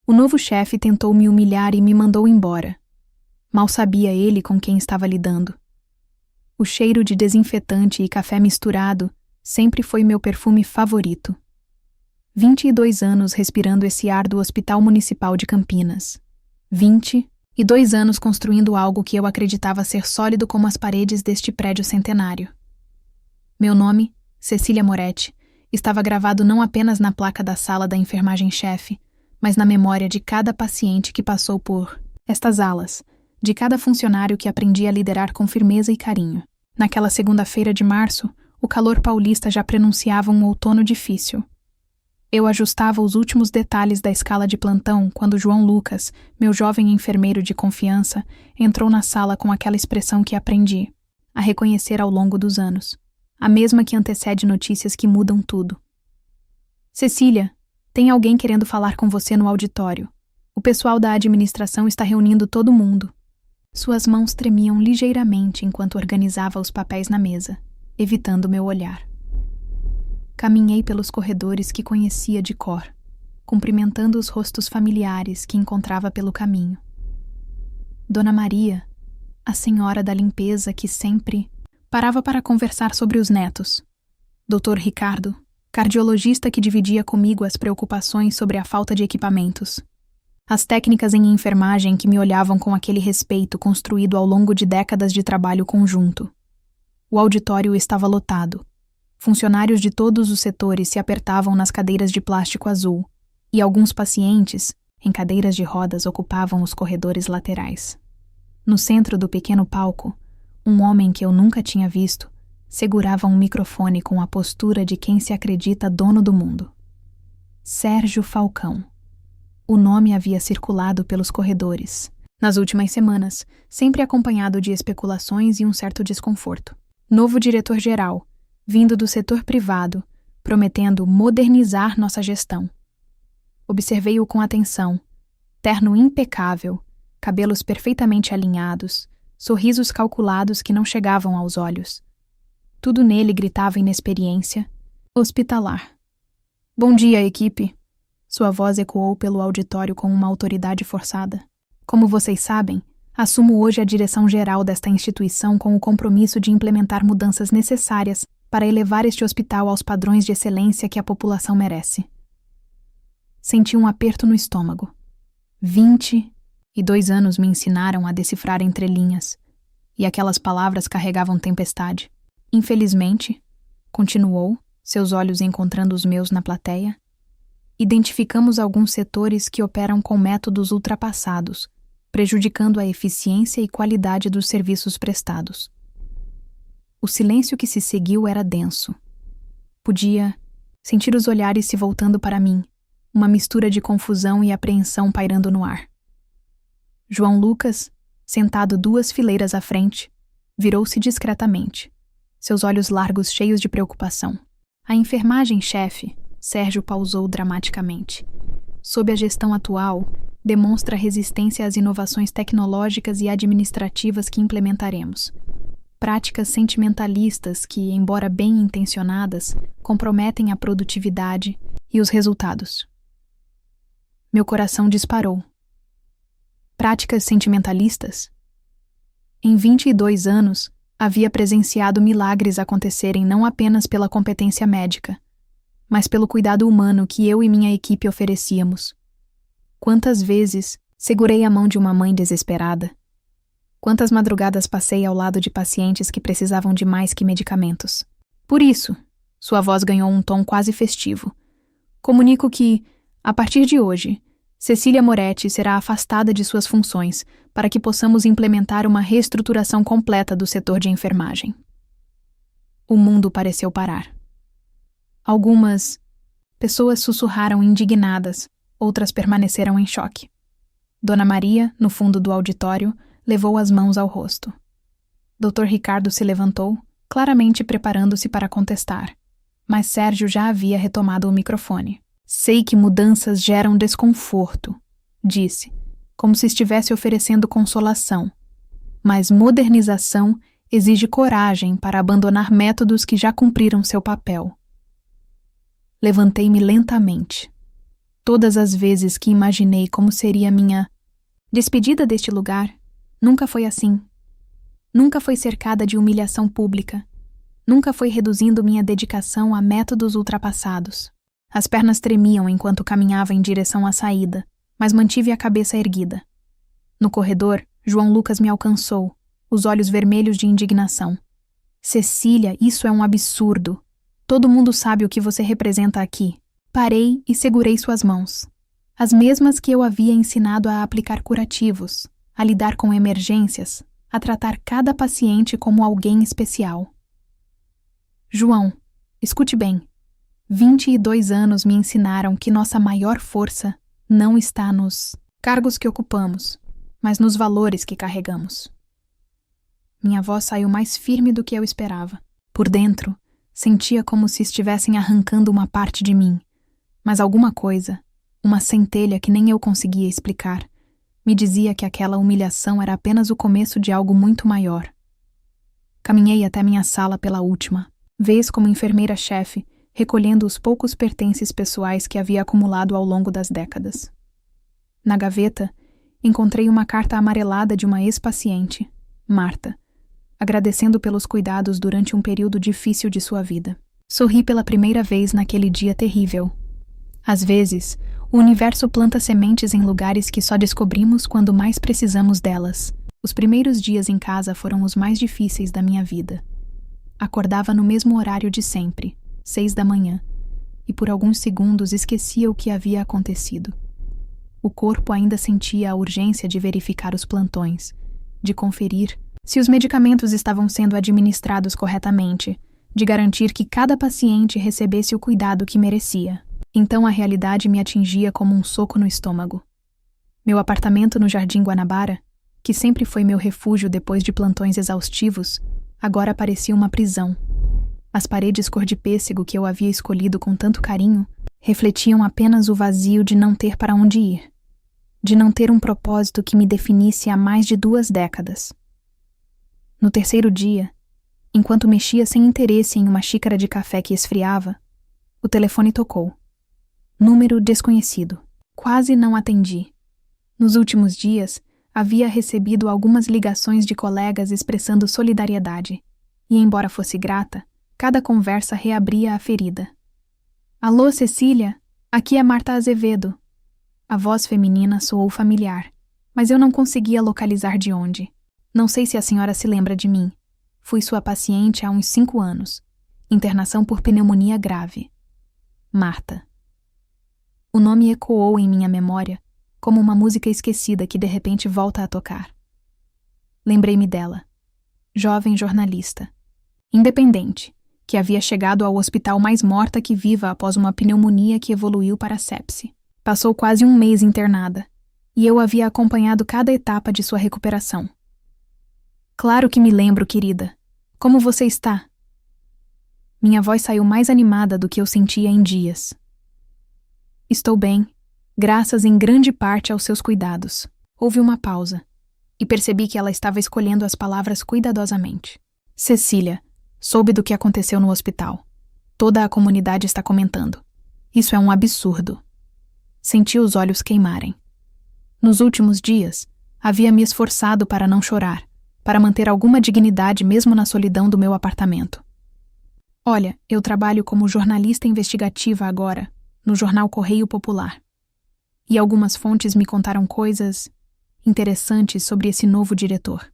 O novo chefe tentou me humilhar e me mandou embora. Mal sabia ele com quem estava lidando. O cheiro de desinfetante e café misturado sempre foi meu perfume favorito. 22 anos respirando esse ar do Hospital Municipal de Campinas. 22 anos construindo algo que eu acreditava ser sólido como as paredes deste prédio centenário. Meu nome, Cecília Moretti, estava gravado não apenas na placa da sala da enfermagem-chefe, mas na memória de cada paciente que passou por estas alas, de cada funcionário que aprendi a liderar com firmeza e carinho. Naquela segunda-feira de março, o calor paulista já prenunciava um outono difícil. Eu ajustava os últimos detalhes da escala de plantão quando João Lucas, meu jovem enfermeiro de confiança, entrou na sala com aquela expressão que aprendi a reconhecer ao longo dos anos, a mesma que antecede notícias que mudam tudo. Cecília, tem alguém querendo falar com você no auditório. O pessoal da administração está reunindo todo mundo. Suas mãos tremiam ligeiramente enquanto organizava os papéis na mesa, evitando meu olhar. Caminhei pelos corredores que conhecia de cor, cumprimentando os rostos familiares que encontrava pelo caminho. Dona Maria, a senhora da limpeza que sempre parava para conversar sobre os netos. Dr. Ricardo, cardiologista que dividia comigo as preocupações sobre a falta de equipamentos. As técnicas em enfermagem que me olhavam com aquele respeito construído ao longo de décadas de trabalho conjunto. O auditório estava lotado. Funcionários de todos os setores se apertavam nas cadeiras de plástico azul, e alguns pacientes, em cadeiras de rodas, ocupavam os corredores laterais. No centro do pequeno palco, um homem que eu nunca tinha visto segurava um microfone com a postura de quem se acredita dono do mundo. Sérgio Falcão. O nome havia circulado pelos corredores, nas últimas semanas, sempre acompanhado de especulações e um certo desconforto. Novo diretor-geral, vindo do setor privado, prometendo modernizar nossa gestão. Observei-o com atenção. Terno impecável, cabelos perfeitamente alinhados, sorrisos calculados que não chegavam aos olhos. Tudo nele gritava inexperiência, hospitalar. Bom dia, equipe. Sua voz ecoou pelo auditório com uma autoridade forçada. Como vocês sabem, assumo hoje a direção geral desta instituição com o compromisso de implementar mudanças necessárias para elevar este hospital aos padrões de excelência que a população merece. Senti um aperto no estômago. 22 anos me ensinaram a decifrar entrelinhas, e aquelas palavras carregavam tempestade. Infelizmente, continuou, seus olhos encontrando os meus na plateia, identificamos alguns setores que operam com métodos ultrapassados, prejudicando a eficiência e qualidade dos serviços prestados. O silêncio que se seguiu era denso. Podia sentir os olhares se voltando para mim, uma mistura de confusão e apreensão pairando no ar. João Lucas, sentado 2 fileiras à frente, virou-se discretamente, seus olhos largos cheios de preocupação. A enfermagem-chefe, Sérgio pausou dramaticamente. Sob a gestão atual, demonstra resistência às inovações tecnológicas e administrativas que implementaremos. Práticas sentimentalistas que, embora bem intencionadas, comprometem a produtividade e os resultados. Meu coração disparou. Práticas sentimentalistas? Em 22 anos, havia presenciado milagres acontecerem não apenas pela competência médica, mas pelo cuidado humano que eu e minha equipe oferecíamos. Quantas vezes segurei a mão de uma mãe desesperada? Quantas madrugadas passei ao lado de pacientes que precisavam de mais que medicamentos? Por isso, sua voz ganhou um tom quase festivo. Comunico que, a partir de hoje, Cecília Moretti será afastada de suas funções para que possamos implementar uma reestruturação completa do setor de enfermagem. O mundo pareceu parar. Algumas pessoas sussurraram indignadas, outras permaneceram em choque. Dona Maria, no fundo do auditório, levou as mãos ao rosto. Dr. Ricardo se levantou, claramente preparando-se para contestar, mas Sérgio já havia retomado o microfone. Sei que mudanças geram desconforto, disse, como se estivesse oferecendo consolação, mas modernização exige coragem para abandonar métodos que já cumpriram seu papel. Levantei-me lentamente. Todas as vezes que imaginei como seria minha despedida deste lugar, nunca foi assim. Nunca foi cercada de humilhação pública. Nunca foi reduzindo minha dedicação a métodos ultrapassados. As pernas tremiam enquanto caminhava em direção à saída, mas mantive a cabeça erguida. No corredor, João Lucas me alcançou, os olhos vermelhos de indignação. Cecília, isso é um absurdo. Todo mundo sabe o que você representa aqui. Parei e segurei suas mãos. As mesmas que eu havia ensinado a aplicar curativos, a lidar com emergências, a tratar cada paciente como alguém especial. João, escute bem. 22 anos me ensinaram que nossa maior força não está nos cargos que ocupamos, mas nos valores que carregamos. Minha voz saiu mais firme do que eu esperava. Por dentro, sentia como se estivessem arrancando uma parte de mim, mas alguma coisa, uma centelha que nem eu conseguia explicar, me dizia que aquela humilhação era apenas o começo de algo muito maior. Caminhei até minha sala pela última vez como enfermeira-chefe, recolhendo os poucos pertences pessoais que havia acumulado ao longo das décadas. Na gaveta, encontrei uma carta amarelada de uma ex-paciente, Marta, agradecendo pelos cuidados durante um período difícil de sua vida. Sorri pela primeira vez naquele dia terrível. Às vezes, o universo planta sementes em lugares que só descobrimos quando mais precisamos delas. Os primeiros dias em casa foram os mais difíceis da minha vida. Acordava no mesmo horário de sempre, 6 da manhã, e por alguns segundos esquecia o que havia acontecido. O corpo ainda sentia a urgência de verificar os plantões, de conferir se os medicamentos estavam sendo administrados corretamente, de garantir que cada paciente recebesse o cuidado que merecia. Então a realidade me atingia como um soco no estômago. Meu apartamento no Jardim Guanabara, que sempre foi meu refúgio depois de plantões exaustivos, agora parecia uma prisão. As paredes cor de pêssego que eu havia escolhido com tanto carinho refletiam apenas o vazio de não ter para onde ir, de não ter um propósito que me definisse há mais de 2 décadas. No terceiro dia, enquanto mexia sem interesse em uma xícara de café que esfriava, o telefone tocou. Número desconhecido. Quase não atendi. Nos últimos dias, havia recebido algumas ligações de colegas expressando solidariedade, e embora fosse grata, cada conversa reabria a ferida. Alô, Cecília? Aqui é Marta Azevedo. A voz feminina soou familiar, mas eu não conseguia localizar de onde. Não sei se a senhora se lembra de mim. Fui sua paciente há uns 5 anos. Internação por pneumonia grave. Marta. O nome ecoou em minha memória, como uma música esquecida que de repente volta a tocar. Lembrei-me dela. Jovem jornalista. Independente, que havia chegado ao hospital mais morta que viva após uma pneumonia que evoluiu para sepse. Passou quase 1 mês internada, e eu havia acompanhado cada etapa de sua recuperação. Claro que me lembro, querida. Como você está? Minha voz saiu mais animada do que eu sentia em dias. Estou bem, graças em grande parte aos seus cuidados. Houve uma pausa, e percebi que ela estava escolhendo as palavras cuidadosamente. Cecília, soube do que aconteceu no hospital. Toda a comunidade está comentando. Isso é um absurdo. Senti os olhos queimarem. Nos últimos dias, havia me esforçado para não chorar, para manter alguma dignidade mesmo na solidão do meu apartamento. Olha, eu trabalho como jornalista investigativa agora, no jornal Correio Popular. E algumas fontes me contaram coisas interessantes sobre esse novo diretor.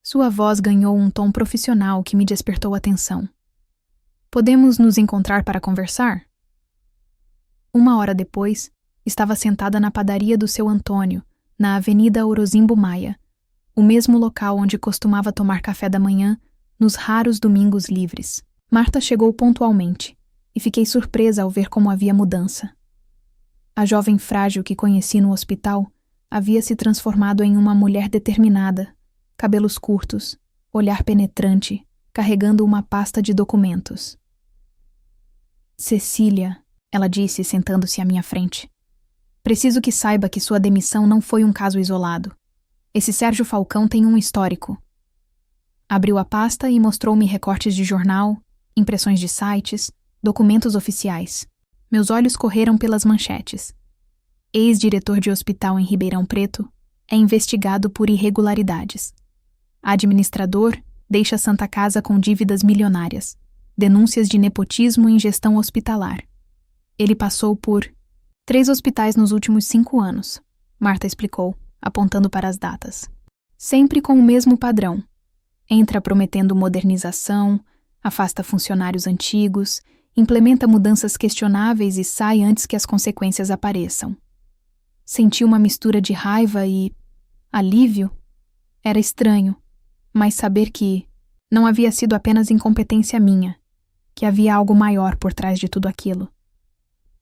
Sua voz ganhou um tom profissional que me despertou atenção. Podemos nos encontrar para conversar? 1 hora depois, estava sentada na padaria do seu Antônio, na Avenida Orozimbo Maia, o mesmo local onde costumava tomar café da manhã nos raros domingos livres. Marta chegou pontualmente, e fiquei surpresa ao ver como havia mudança. A jovem frágil que conheci no hospital havia se transformado em uma mulher determinada, cabelos curtos, olhar penetrante, carregando uma pasta de documentos. Cecília, ela disse sentando-se à minha frente. Preciso que saiba que sua demissão não foi um caso isolado. Esse Sérgio Falcão tem um histórico. Abriu a pasta e mostrou-me recortes de jornal, impressões de sites, documentos oficiais. Meus olhos correram pelas manchetes. Ex-diretor de hospital em Ribeirão Preto é investigado por irregularidades. Administrador deixa Santa Casa com dívidas milionárias. Denúncias de nepotismo em gestão hospitalar. Ele passou por 3 hospitais nos últimos 5 anos, Marta explicou, apontando para as datas. Sempre com o mesmo padrão. Entra prometendo modernização, afasta funcionários antigos, implementa mudanças questionáveis e sai antes que as consequências apareçam. Senti uma mistura de raiva e alívio. Era estranho, mas saber que não havia sido apenas incompetência minha, que havia algo maior por trás de tudo aquilo.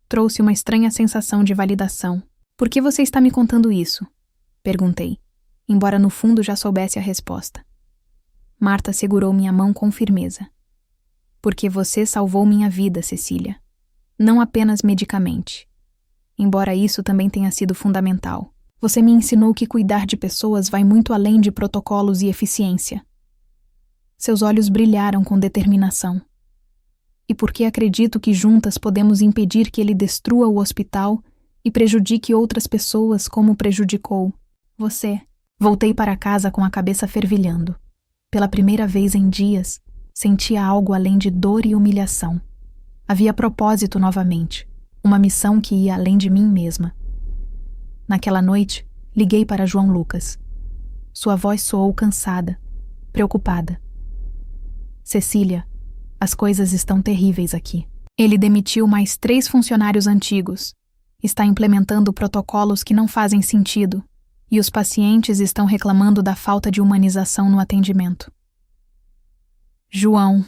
Trouxe uma estranha sensação de validação. Por que você está me contando isso? Perguntei, embora no fundo já soubesse a resposta. Marta segurou minha mão com firmeza. Porque você salvou minha vida, Cecília. Não apenas medicamente. Embora isso também tenha sido fundamental. Você me ensinou que cuidar de pessoas vai muito além de protocolos e eficiência. Seus olhos brilharam com determinação. E porque acredito que juntas podemos impedir que ele destrua o hospital e prejudique outras pessoas como prejudicou você. Voltei para casa com a cabeça fervilhando. Pela primeira vez em dias, sentia algo além de dor e humilhação. Havia propósito novamente, uma missão que ia além de mim mesma. Naquela noite, liguei para João Lucas. Sua voz soou cansada, preocupada. Cecília, as coisas estão terríveis aqui. Ele demitiu mais 3 funcionários antigos. Está implementando protocolos que não fazem sentido. E os pacientes estão reclamando da falta de humanização no atendimento. João,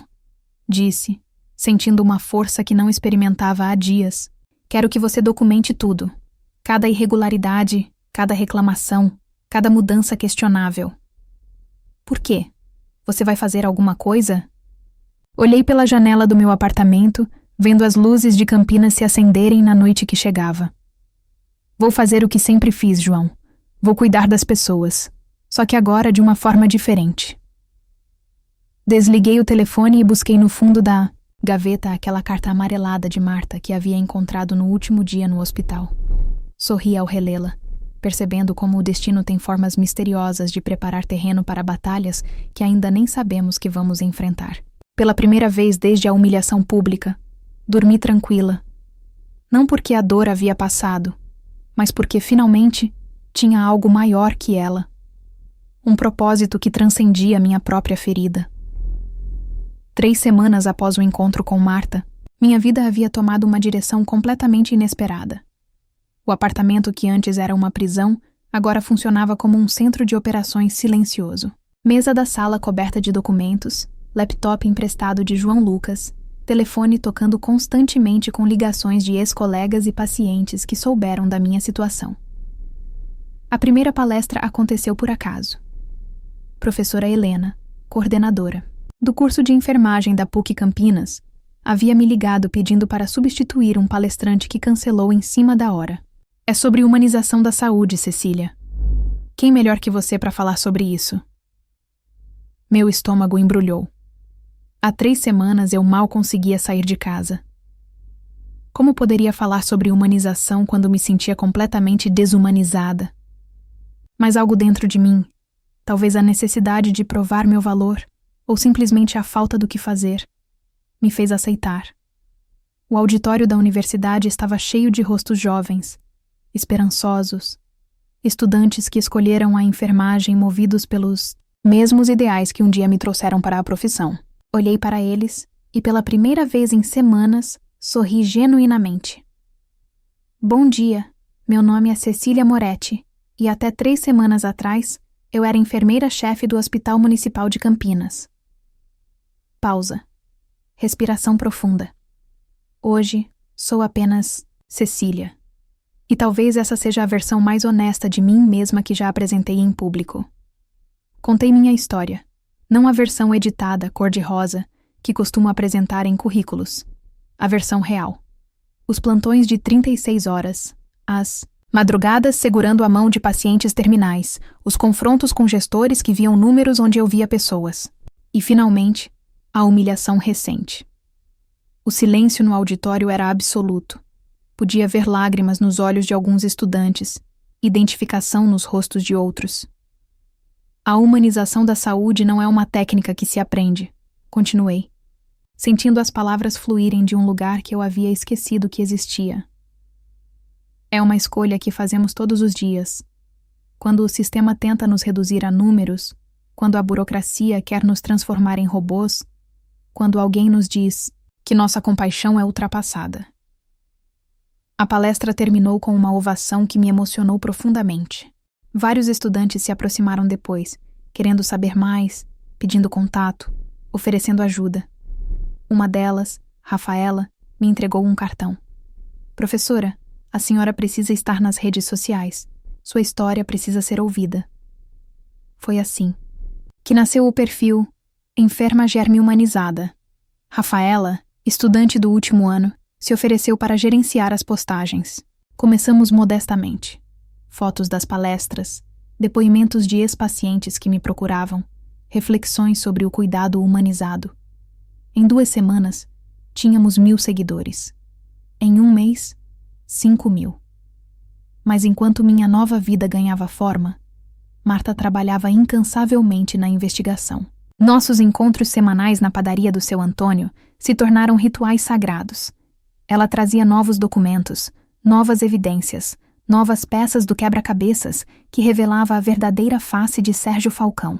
disse, sentindo uma força que não experimentava há dias. Quero que você documente tudo. Cada irregularidade, cada reclamação, cada mudança questionável. Por quê? Você vai fazer alguma coisa? Olhei pela janela do meu apartamento, vendo as luzes de Campinas se acenderem na noite que chegava. Vou fazer o que sempre fiz, João. Vou cuidar das pessoas, só que agora de uma forma diferente. Desliguei o telefone e busquei no fundo da gaveta aquela carta amarelada de Marta que havia encontrado no último dia no hospital. Sorri ao relê-la, percebendo como o destino tem formas misteriosas de preparar terreno para batalhas que ainda nem sabemos que vamos enfrentar. Pela primeira vez desde a humilhação pública, dormi tranquila. Não porque a dor havia passado, mas porque finalmente tinha algo maior que ela. Um propósito que transcendia minha própria ferida. 3 semanas após o encontro com Marta, minha vida havia tomado uma direção completamente inesperada. O apartamento que antes era uma prisão, agora funcionava como um centro de operações silencioso. Mesa da sala coberta de documentos, laptop emprestado de João Lucas, telefone tocando constantemente com ligações de ex-colegas e pacientes que souberam da minha situação. A primeira palestra aconteceu por acaso. Professora Helena, coordenadora do curso de enfermagem da PUC Campinas, havia me ligado pedindo para substituir um palestrante que cancelou em cima da hora. É sobre humanização da saúde, Cecília. Quem melhor que você para falar sobre isso? Meu estômago embrulhou. Há 3 semanas eu mal conseguia sair de casa. Como poderia falar sobre humanização quando me sentia completamente desumanizada? Mas algo dentro de mim, talvez a necessidade de provar meu valor, ou simplesmente a falta do que fazer, me fez aceitar. O auditório da universidade estava cheio de rostos jovens, esperançosos, estudantes que escolheram a enfermagem movidos pelos mesmos ideais que um dia me trouxeram para a profissão. Olhei para eles e, pela primeira vez em semanas, sorri genuinamente. Bom dia, meu nome é Cecília Moretti. E até 3 semanas atrás, eu era enfermeira-chefe do Hospital Municipal de Campinas. Pausa. Respiração profunda. Hoje, sou apenas Cecília. E talvez essa seja a versão mais honesta de mim mesma que já apresentei em público. Contei minha história, não a versão editada, cor-de-rosa, que costumo apresentar em currículos. A versão real. Os plantões de 36 horas, as madrugadas segurando a mão de pacientes terminais, os confrontos com gestores que viam números onde eu via pessoas. E, finalmente, a humilhação recente. O silêncio no auditório era absoluto, Podia ver lágrimas nos olhos de alguns estudantes, identificação nos rostos de outros. A humanização da saúde não é uma técnica que se aprende, continuei, sentindo as palavras fluírem de um lugar que eu havia esquecido que existia. É uma escolha que fazemos todos os dias. Quando o sistema tenta nos reduzir a números, quando a burocracia quer nos transformar em robôs, quando alguém nos diz que nossa compaixão é ultrapassada. A palestra terminou com uma ovação que me emocionou profundamente. Vários estudantes se aproximaram depois, querendo saber mais, pedindo contato, oferecendo ajuda. Uma delas, Rafaela, me entregou um cartão. Professora, a senhora precisa estar nas redes sociais. Sua história precisa ser ouvida. Foi assim que nasceu o perfil Enferma Germe Humanizada. Rafaela, estudante do último ano, se ofereceu para gerenciar as postagens. Começamos modestamente. Fotos das palestras, depoimentos de ex-pacientes que me procuravam, reflexões sobre o cuidado humanizado. Em 2 semanas, tínhamos 1.000 seguidores. Em 1 mês, 5.000. Mas enquanto minha nova vida ganhava forma, Marta trabalhava incansavelmente na investigação. Nossos encontros semanais na padaria do seu Antônio se tornaram rituais sagrados. Ela trazia novos documentos, novas evidências, novas peças do quebra-cabeças que revelava a verdadeira face de Sérgio Falcão.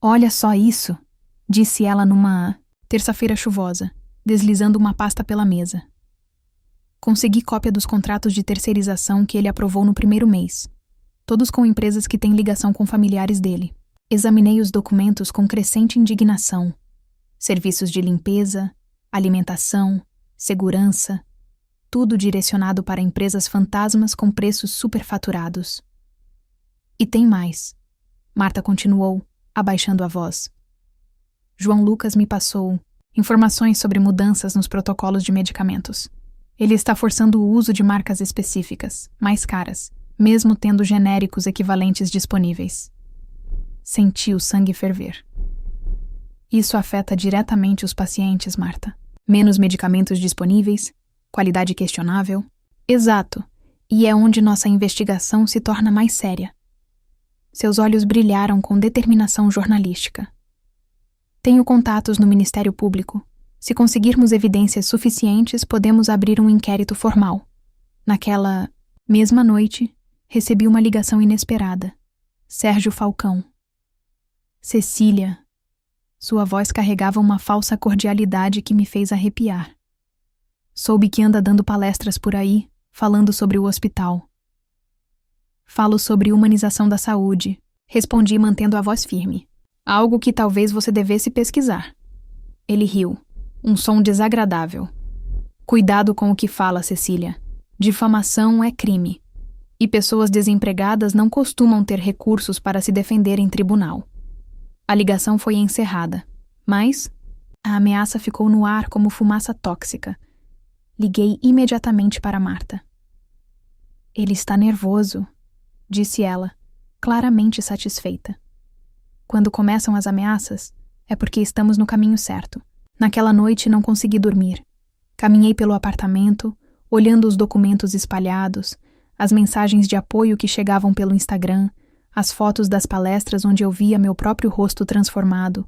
Olha só isso, disse ela numa terça-feira chuvosa, deslizando uma pasta pela mesa. Consegui cópia dos contratos de terceirização que ele aprovou no primeiro mês, todos com empresas que têm ligação com familiares dele. Examinei os documentos com crescente indignação. Serviços de limpeza, alimentação, segurança, tudo direcionado para empresas fantasmas com preços superfaturados. E tem mais, Marta continuou, abaixando a voz. João Lucas me passou informações sobre mudanças nos protocolos de medicamentos. Ele está forçando o uso de marcas específicas, mais caras, mesmo tendo genéricos equivalentes disponíveis. Senti o sangue ferver. Isso afeta diretamente os pacientes, Marta. Menos medicamentos disponíveis, qualidade questionável. Exato, e é onde nossa investigação se torna mais séria. Seus olhos brilharam com determinação jornalística. Tenho contatos no Ministério Público. Se conseguirmos evidências suficientes, podemos abrir um inquérito formal. Naquela mesma noite, recebi uma ligação inesperada. Sérgio Falcão. Cecília. Sua voz carregava uma falsa cordialidade que me fez arrepiar. Soube que anda dando palestras por aí, falando sobre o hospital. Falo sobre humanização da saúde, respondi mantendo a voz firme. Algo que talvez você devesse pesquisar. Ele riu, um som desagradável. Cuidado com o que fala, Cecília. Difamação é crime. E pessoas desempregadas não costumam ter recursos para se defender em tribunal. A ligação foi encerrada, mas a ameaça ficou no ar como fumaça tóxica. Liguei imediatamente para Marta. Ele está nervoso, disse ela, claramente satisfeita. Quando começam as ameaças, é porque estamos no caminho certo. Naquela noite não consegui dormir. Caminhei pelo apartamento, olhando os documentos espalhados, as mensagens de apoio que chegavam pelo Instagram, as fotos das palestras onde eu via meu próprio rosto transformado.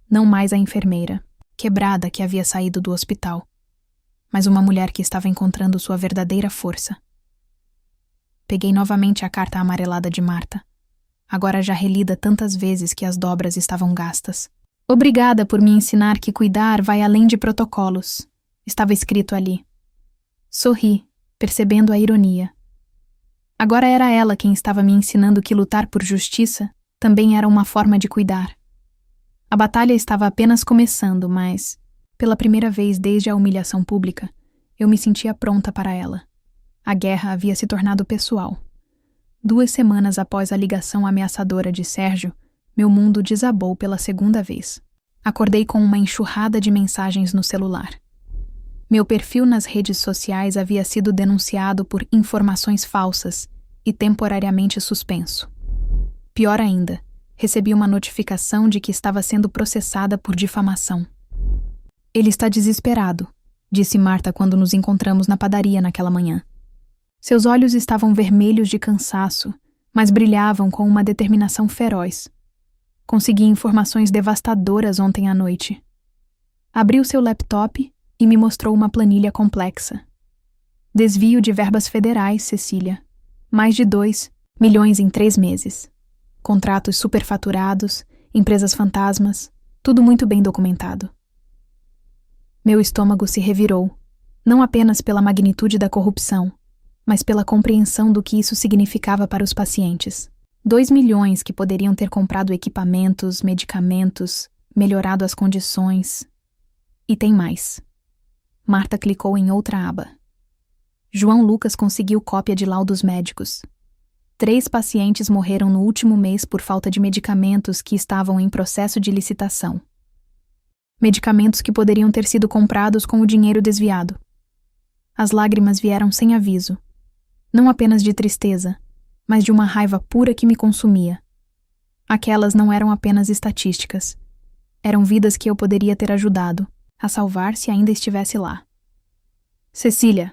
Não mais a enfermeira, quebrada que havia saído do hospital, mas uma mulher que estava encontrando sua verdadeira força. Peguei novamente a carta amarelada de Marta, agora já relida tantas vezes que as dobras estavam gastas. Obrigada por me ensinar que cuidar vai além de protocolos, estava escrito ali. Sorri, percebendo a ironia. Agora era ela quem estava me ensinando que lutar por justiça também era uma forma de cuidar. A batalha estava apenas começando, mas, pela primeira vez desde a humilhação pública, eu me sentia pronta para ela. A guerra havia se tornado pessoal. 2 semanas após a ligação ameaçadora de Sérgio, meu mundo desabou pela segunda vez. Acordei com uma enxurrada de mensagens no celular. Meu perfil nas redes sociais havia sido denunciado por informações falsas e temporariamente suspenso. Pior ainda, recebi uma notificação de que estava sendo processada por difamação. Ele está desesperado, disse Marta quando nos encontramos na padaria naquela manhã. Seus olhos estavam vermelhos de cansaço, mas brilhavam com uma determinação feroz. Consegui informações devastadoras ontem à noite. Abriu seu laptop e me mostrou uma planilha complexa. Desvio de verbas federais, Cecília. Mais de 2 milhões em 3 meses. Contratos superfaturados, empresas fantasmas, tudo muito bem documentado. Meu estômago se revirou, não apenas pela magnitude da corrupção, mas pela compreensão do que isso significava para os pacientes. 2 milhões que poderiam ter comprado equipamentos, medicamentos, melhorado as condições. E tem mais. Marta clicou em outra aba. João Lucas conseguiu cópia de laudos médicos. 3 pacientes morreram no último mês por falta de medicamentos que estavam em processo de licitação. Medicamentos que poderiam ter sido comprados com o dinheiro desviado. As lágrimas vieram sem aviso. Não apenas de tristeza, mas de uma raiva pura que me consumia. Aquelas não eram apenas estatísticas. Eram vidas que eu poderia ter ajudado a salvar se ainda estivesse lá. Cecília.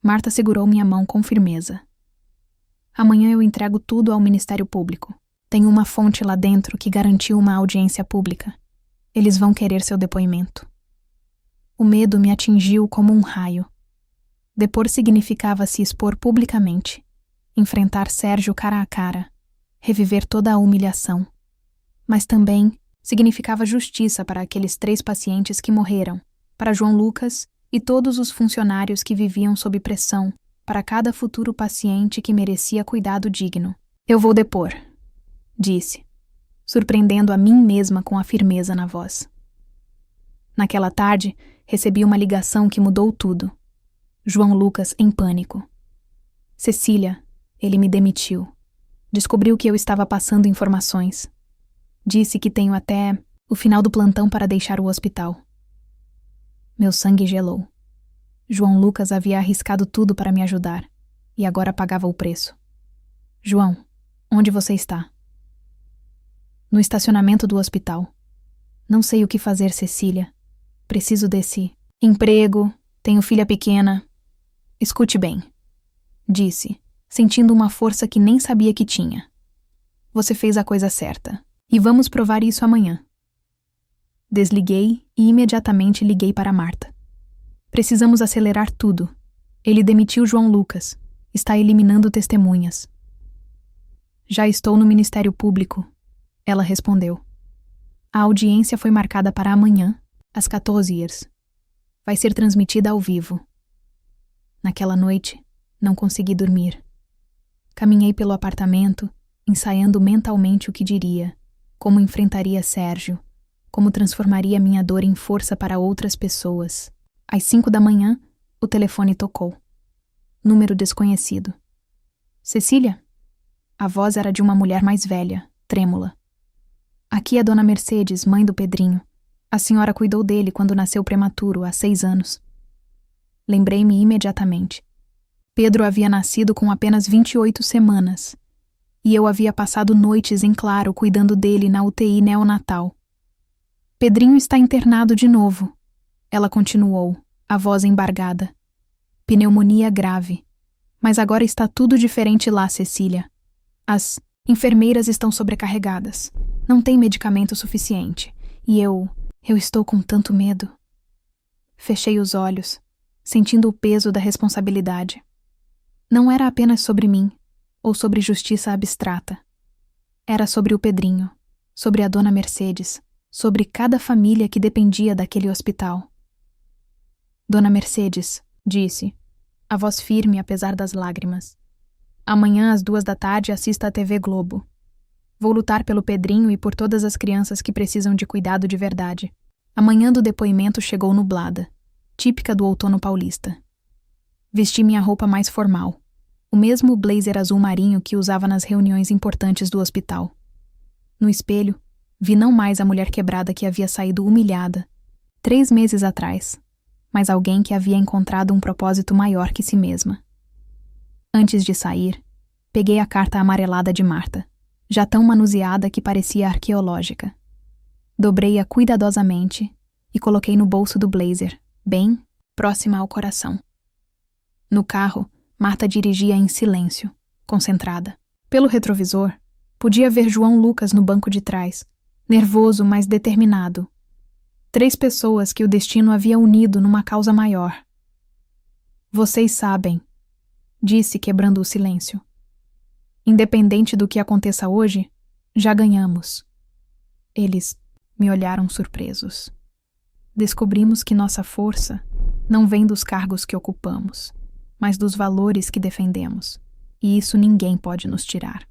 Marta segurou minha mão com firmeza. Amanhã eu entrego tudo ao Ministério Público. Tem uma fonte lá dentro que garantiu uma audiência pública. Eles vão querer seu depoimento. O medo me atingiu como um raio. Depor significava se expor publicamente, enfrentar Sérgio cara a cara, reviver toda a humilhação. Mas também significava justiça para aqueles 3 pacientes que morreram, para João Lucas e todos os funcionários que viviam sob pressão, para cada futuro paciente que merecia cuidado digno. Eu vou depor, disse, surpreendendo a mim mesma com a firmeza na voz. Naquela tarde, recebi uma ligação que mudou tudo. João Lucas em pânico. Cecília, ele me demitiu. Descobriu que eu estava passando informações. Disse que tenho até o final do plantão para deixar o hospital. Meu sangue gelou. João Lucas havia arriscado tudo para me ajudar, e agora pagava o preço. João, onde você está? No estacionamento do hospital. Não sei o que fazer, Cecília. Preciso desse emprego, tenho filha pequena. Escute bem, disse, sentindo uma força que nem sabia que tinha. Você fez a coisa certa, e vamos provar isso amanhã. Desliguei e imediatamente liguei para Marta. Precisamos acelerar tudo. Ele demitiu João Lucas. Está eliminando testemunhas. Já estou no Ministério Público, ela respondeu. A audiência foi marcada para amanhã, às 14h. Vai ser transmitida ao vivo. Naquela noite, não consegui dormir. Caminhei pelo apartamento, ensaiando mentalmente o que diria, como enfrentaria Sérgio, como transformaria minha dor em força para outras pessoas. Às 5h, o telefone tocou. Número desconhecido. Cecília? A voz era de uma mulher mais velha, trêmula. Aqui é Dona Mercedes, mãe do Pedrinho. A senhora cuidou dele quando nasceu prematuro, há 6 anos. Lembrei-me imediatamente. Pedro havia nascido com apenas 28 semanas, e eu havia passado noites em claro cuidando dele na UTI neonatal. Pedrinho está internado de novo, ela continuou, a voz embargada. Pneumonia grave. Mas agora está tudo diferente lá, Cecília. As enfermeiras estão sobrecarregadas. Não tem medicamento suficiente. E eu estou com tanto medo. Fechei os olhos, sentindo o peso da responsabilidade. Não era apenas sobre mim, ou sobre justiça abstrata. Era sobre o Pedrinho, sobre a Dona Mercedes, sobre cada família que dependia daquele hospital. Dona Mercedes, disse, a voz firme apesar das lágrimas. Amanhã às 2h assista à TV Globo. Vou lutar pelo Pedrinho e por todas as crianças que precisam de cuidado de verdade. A manhã do depoimento chegou nublada, típica do outono paulista. Vesti minha roupa mais formal, o mesmo blazer azul marinho que usava nas reuniões importantes do hospital. No espelho, vi não mais a mulher quebrada que havia saído humilhada, 3 meses atrás, mas alguém que havia encontrado um propósito maior que si mesma. Antes de sair, peguei a carta amarelada de Marta, já tão manuseada que parecia arqueológica. Dobrei-a cuidadosamente e coloquei no bolso do blazer, bem próxima ao coração. No carro, Marta dirigia em silêncio, concentrada. Pelo retrovisor, podia ver João Lucas no banco de trás, nervoso, mas determinado. 3 pessoas que o destino havia unido numa causa maior. Vocês sabem, disse quebrando o silêncio. Independente do que aconteça hoje, já ganhamos. Eles me olharam surpresos. Descobrimos que nossa força não vem dos cargos que ocupamos, mas dos valores que defendemos, e isso ninguém pode nos tirar.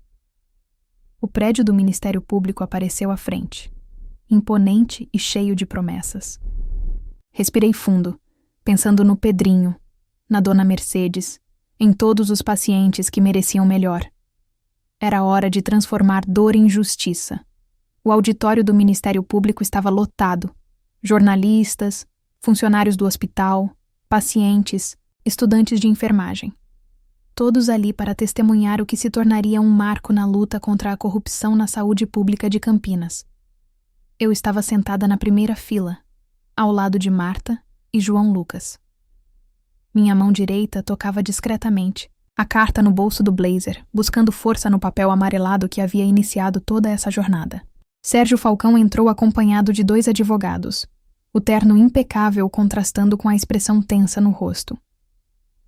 O prédio do Ministério Público apareceu à frente, imponente e cheio de promessas. Respirei fundo, pensando no Pedrinho, na Dona Mercedes, em todos os pacientes que mereciam melhor. Era hora de transformar dor em justiça. O auditório do Ministério Público estava lotado. Jornalistas, funcionários do hospital, pacientes, estudantes de enfermagem. Todos ali para testemunhar o que se tornaria um marco na luta contra a corrupção na saúde pública de Campinas. Eu estava sentada na primeira fila, ao lado de Marta e João Lucas. Minha mão direita tocava discretamente a carta no bolso do blazer, buscando força no papel amarelado que havia iniciado toda essa jornada. Sérgio Falcão entrou acompanhado de 2 advogados, o terno impecável contrastando com a expressão tensa no rosto.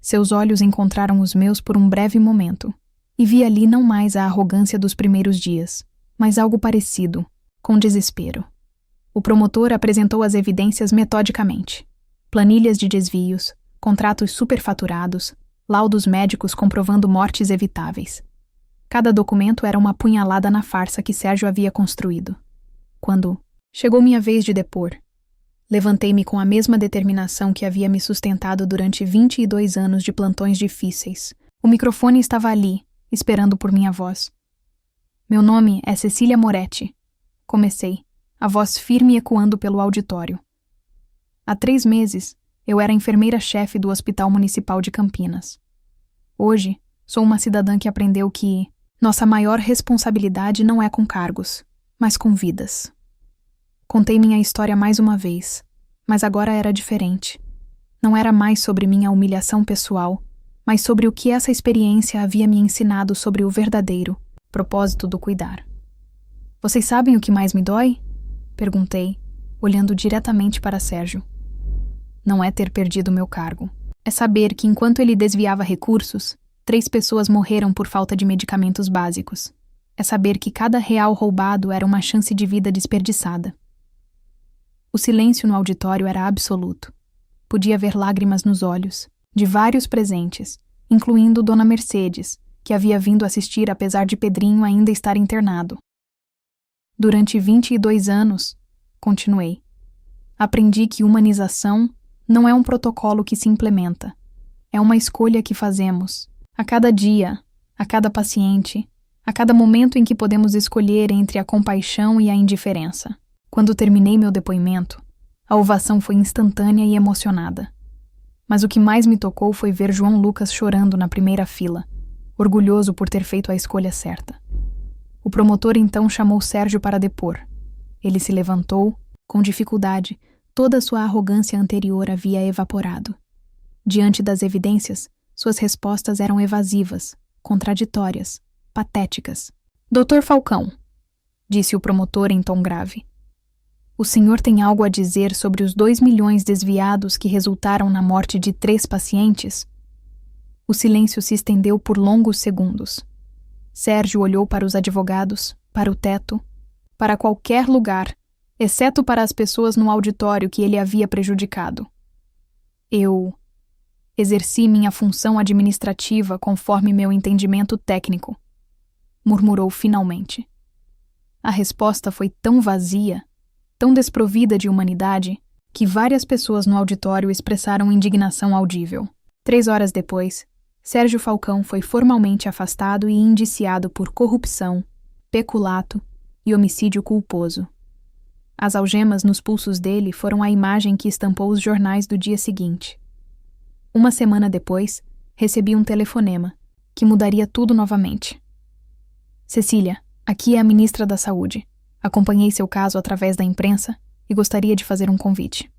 Seus olhos encontraram os meus por um breve momento, e vi ali não mais a arrogância dos primeiros dias, mas algo parecido, com desespero. O promotor apresentou as evidências metodicamente. Planilhas de desvios, contratos superfaturados, laudos médicos comprovando mortes evitáveis. Cada documento era uma punhalada na farsa que Sérgio havia construído. Quando chegou minha vez de depor, levantei-me com a mesma determinação que havia me sustentado durante 22 anos de plantões difíceis. O microfone estava ali, esperando por minha voz. Meu nome é Cecília Moretti. Comecei, a voz firme ecoando pelo auditório. Há 3 meses, eu era enfermeira-chefe do Hospital Municipal de Campinas. Hoje, sou uma cidadã que aprendeu que nossa maior responsabilidade não é com cargos, mas com vidas. Contei minha história mais uma vez, mas agora era diferente. Não era mais sobre minha humilhação pessoal, mas sobre o que essa experiência havia me ensinado sobre o verdadeiro propósito do cuidar. Vocês sabem o que mais me dói? Perguntei, olhando diretamente para Sérgio. Não é ter perdido meu cargo. É saber que enquanto ele desviava recursos, 3 pessoas morreram por falta de medicamentos básicos. É saber que cada real roubado era uma chance de vida desperdiçada. O silêncio no auditório era absoluto. Podia ver lágrimas nos olhos, de vários presentes, incluindo Dona Mercedes, que havia vindo assistir apesar de Pedrinho ainda estar internado. Durante 22 anos, continuei, aprendi que humanização não é um protocolo que se implementa. É uma escolha que fazemos, a cada dia, a cada paciente, a cada momento em que podemos escolher entre a compaixão e a indiferença. Quando terminei meu depoimento, a ovação foi instantânea e emocionada. Mas o que mais me tocou foi ver João Lucas chorando na primeira fila, orgulhoso por ter feito a escolha certa. O promotor então chamou Sérgio para depor. Ele se levantou, com dificuldade. Toda sua arrogância anterior havia evaporado. Diante das evidências, suas respostas eram evasivas, contraditórias, patéticas. Dr. Falcão, disse o promotor em tom grave. O senhor tem algo a dizer sobre os 2 milhões desviados que resultaram na morte de 3 pacientes? O silêncio se estendeu por longos segundos. Sérgio olhou para os advogados, para o teto, para qualquer lugar, exceto para as pessoas no auditório que ele havia prejudicado. Eu exerci minha função administrativa conforme meu entendimento técnico, murmurou finalmente. A resposta foi tão vazia, tão desprovida de humanidade, que várias pessoas no auditório expressaram indignação audível. 3 horas depois, Sérgio Falcão foi formalmente afastado e indiciado por corrupção, peculato e homicídio culposo. As algemas nos pulsos dele foram a imagem que estampou os jornais do dia seguinte. 1 semana depois, recebi um telefonema, que mudaria tudo novamente. Cecília, aqui é a ministra da Saúde. Acompanhei seu caso através da imprensa e gostaria de fazer um convite.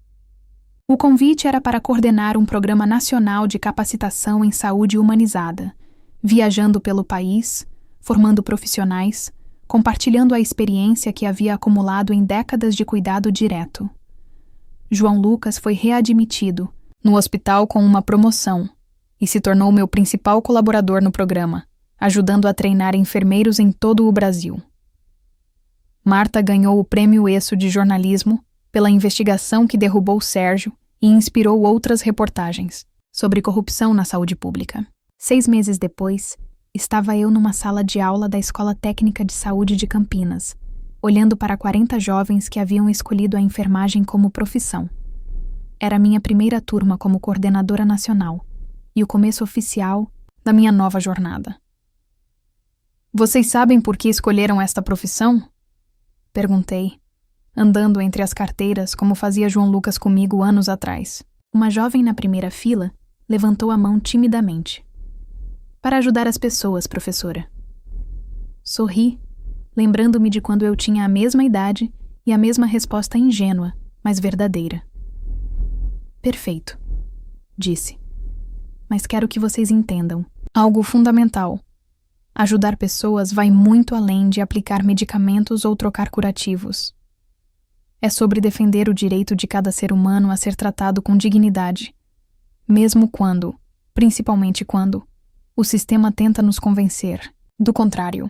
O convite era para coordenar um programa nacional de capacitação em saúde humanizada, viajando pelo país, formando profissionais, compartilhando a experiência que havia acumulado em décadas de cuidado direto. João Lucas foi readmitido no hospital com uma promoção e se tornou meu principal colaborador no programa, ajudando a treinar enfermeiros em todo o Brasil. Marta ganhou o Prêmio ESSO de jornalismo pela investigação que derrubou Sérgio e inspirou outras reportagens sobre corrupção na saúde pública. 6 meses depois, estava eu numa sala de aula da Escola Técnica de Saúde de Campinas, olhando para 40 jovens que haviam escolhido a enfermagem como profissão. Era minha primeira turma como coordenadora nacional e o começo oficial da minha nova jornada. Vocês sabem por que escolheram esta profissão? Perguntei, andando entre as carteiras como fazia João Lucas comigo anos atrás. Uma jovem na primeira fila levantou a mão timidamente. Para ajudar as pessoas, professora. Sorri, lembrando-me de quando eu tinha a mesma idade e a mesma resposta ingênua, mas verdadeira. Perfeito, disse. Mas quero que vocês entendam algo fundamental. Ajudar pessoas vai muito além de aplicar medicamentos ou trocar curativos. É sobre defender o direito de cada ser humano a ser tratado com dignidade, mesmo quando, principalmente quando, o sistema tenta nos convencer do contrário.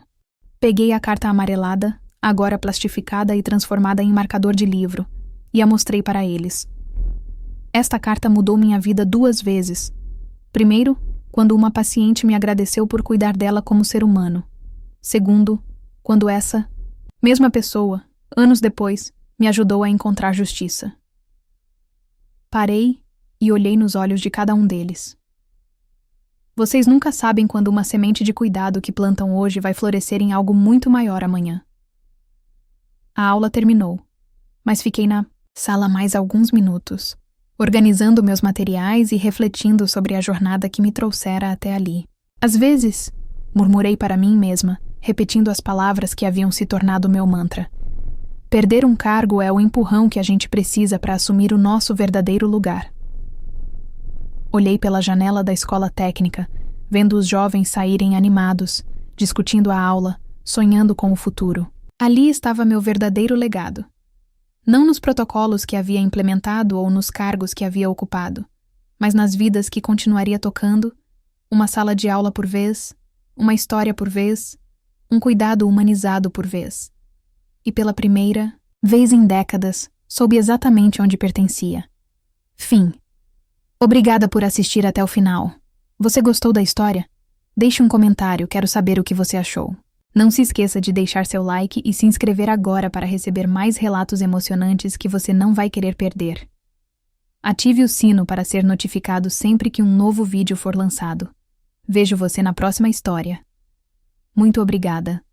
Peguei a carta amarelada, agora plastificada e transformada em marcador de livro, e a mostrei para eles. Esta carta mudou minha vida 2 vezes. Primeiro, quando uma paciente me agradeceu por cuidar dela como ser humano. Segundo, quando essa mesma pessoa, anos depois, me ajudou a encontrar justiça. Parei e olhei nos olhos de cada um deles. Vocês nunca sabem quando uma semente de cuidado que plantam hoje vai florescer em algo muito maior amanhã. A aula terminou, mas fiquei na sala mais alguns minutos, organizando meus materiais e refletindo sobre a jornada que me trouxera até ali. Às vezes, murmurei para mim mesma, repetindo as palavras que haviam se tornado meu mantra. Perder um cargo é o empurrão que a gente precisa para assumir o nosso verdadeiro lugar. Olhei pela janela da escola técnica, vendo os jovens saírem animados, discutindo a aula, sonhando com o futuro. Ali estava meu verdadeiro legado. Não nos protocolos que havia implementado ou nos cargos que havia ocupado, mas nas vidas que continuaria tocando, uma sala de aula por vez, uma história por vez, um cuidado humanizado por vez. E pela primeira vez em décadas, soube exatamente onde pertencia. Fim. Obrigada por assistir até o final. Você gostou da história? Deixe um comentário, quero saber o que você achou. Não se esqueça de deixar seu like e se inscrever agora para receber mais relatos emocionantes que você não vai querer perder. Ative o sino para ser notificado sempre que um novo vídeo for lançado. Vejo você na próxima história. Muito obrigada.